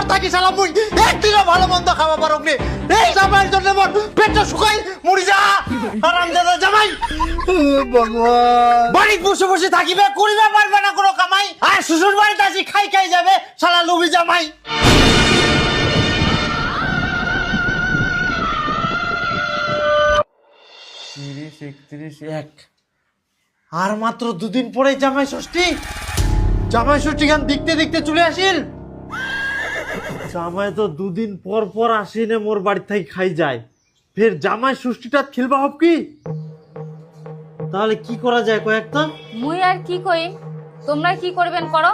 পর থাকি শালা মুই একদিনও ভালো মন্দ খাওয়া পারক নি। এই জামাইয়ের জন্য মোর পেটটা শুকাই মরি যা হারামজাদা জামাই। ভগবান বাড়ি বসে বসে থাকিবে, করিবে পারবে না কোনো কামাই, আর শ্বশুর বাড়িতে আসি খাই খাই যাবে শালা লুবি জামাই। 31 আর মাত্র দুদিন পরে জামাই ষষ্ঠী। জামাই ষষ্ঠী গান দেখতে দেখতে চলে আসিল। জামাই তো দুদিন পর পর আসিনে মোর বাড়ি থেকে খাই যায়, ফের জামাই ষষ্ঠীটা খেলবা হব কি? তাহলে কি করা যায় কয়েকটা? মুই আর কি কই, তোমরা কি করবেন করো।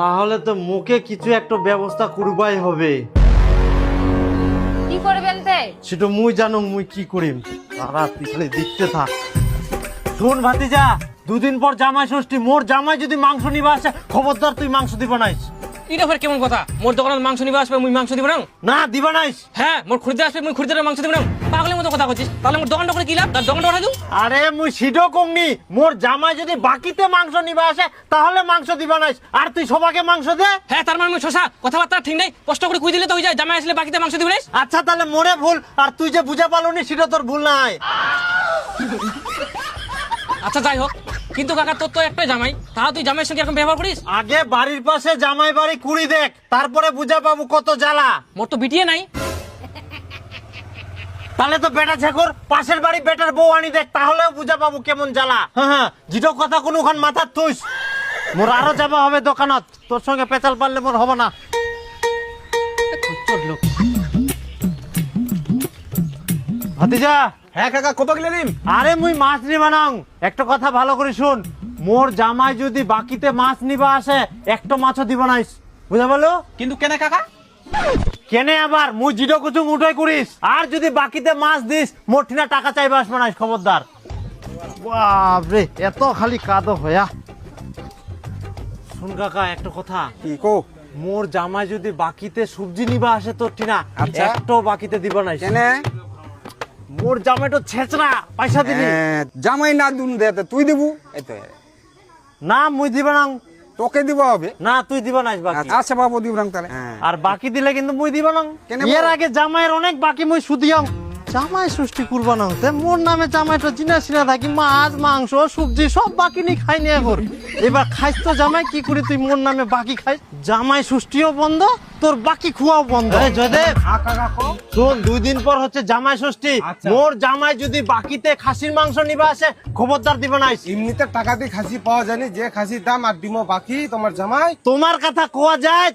তাহলে তো মুখে কিছু একটা ব্যবস্থা করবাই হবে। কি করবেন তে? সেটা মুই জানো মুই কি করিম, তারা পিছলে দেখতে থাক। শোন ভাতিজা, দুদিন পর জামাই ষষ্ঠী, মোর জামাই যদি মাংস নিবা আসে খবরদার তুই মাংস দিবা নাইস। এটা ফের কেমন কথা? মোর দোকানে মাংস নিবা আসবে, মুই মাংস দিব না? না দিবা নাইস। হ্যাঁ, মোর খরিদ্দার আসবে, মুই খরিদ্দারের মাংস দিব না? পাগলের মতো কথা করছিস। তাহলে মোর দোকানটা করে কি লাভ? তার দোকানটা উঠাই দিও। আরে মুই সিডো কংনি, মোর জামাই যদি বাকিতে মাংস নিবা আসে তাহলে মাংস দিবা নাইস, আর তুই সবাকে মাংস দে। হ্যাঁ, তার মানে মুই শশা কথাবার্তা ঠিক নাই, কষ্ট করে কুই দিলে তো হয়ে যায়। জামাই আসলে বাকিতে মাংস দিবে না? আচ্ছা তাহলে মোরে ভুল, আর তুই যে বুঝা পালনি সেটা তোর ভুল নাই। আচ্ছা যাই হোক, কিন্তু কাকা তোর তো একটাই জামাই, তাও তুই জামাইয়ের সঙ্গে এরকম ব্যবহার করিস? আগে বাড়ির পাশে জামাই বাড়ি কুড়ি দেখ, তারপরে বুঝা পাবো কত জ্বালা। মোর তো বিটিয়ে নাই। তাহলে তো বেটা ছেকর পাশের বাড়ি বেটার বউ আনি দেখ, তাহলেও বুঝা পাবো কেমন জ্বালা। হ্যাঁ হ্যাঁ, যেটা কথা কোনোখান মাথার থুস। মোর আরো যাবা হবে দোকানত, তোর সঙ্গে পেঁচাল পারলে মোর হবে না। লোক। ভাতিজা, হ্যাঁ কাকা কত কিলো নিম? আরে মুই মাছ নিবা নাও। একটা কথা ভালো করে শুন, মোর জামাই যদি বাকিতে মাছ নিবা আসে একটা মাছও দিব নাইস, বুঝা বলো? কিন্তু কেনে কাকা? কেনে আবার মুই জিডো কুচুং উঠাই করিস, আর যদি বাকিতে মাছ দিস মোর ঠিনা টাকা চাইবা আসবে নাইস, খবরদার। বাপরে এত খালি কাদো হয়া। শুন কাকা একটা কথা, কি কো? মোর জামাই যদি বাকিতে সবজি নিবা আসে তোর ঠিনা আচ্ছা। একটাও বাকিতে দিব নাইস। কেনে? মোর জামাই তো ছেচরা, পয়সা দিবি জামাই না দুন দে তুই দিবু? এই তো না, মুই দিব না। তোকে দিব হবে না তুই দিব নাইস বাকি। আচ্ছা বাবু দিব রং তাহলে। আর বাকি দিলে কিন্তু মুই দিব না। কেনে এর বল? আগে জামাইয়ের অনেক বাকি মুই সুদিয়াম। জামাই সৃষ্টি করবা না, তে মোর নামে জামাইটা চিনা চিনা থাকি, মাছ মাংস সবজি সব বাকি নি খাই নিয়ে কর। এবার খাইস তো জামাই, কি করি তুই মোর নামে বাকি খাইস? জামাই সৃষ্টিও বন্ধ, তোর বাকি খুয়াও বন্ধ। জয়দেব শোন, 2 দিন পর হচ্ছে জামাই ষষ্ঠী। আচ্ছা। মোর জামাই যদি বাকিতে খাসির মাংস নিবা আসে খবরদার দিব নাইস। এমনিতে টাকা দিয়ে খাসি পাওয়া যায়নি, যে খাসির দাম আর ডিমও বাকি তোমার জামাই। তোমার কথা কোয়া যায়।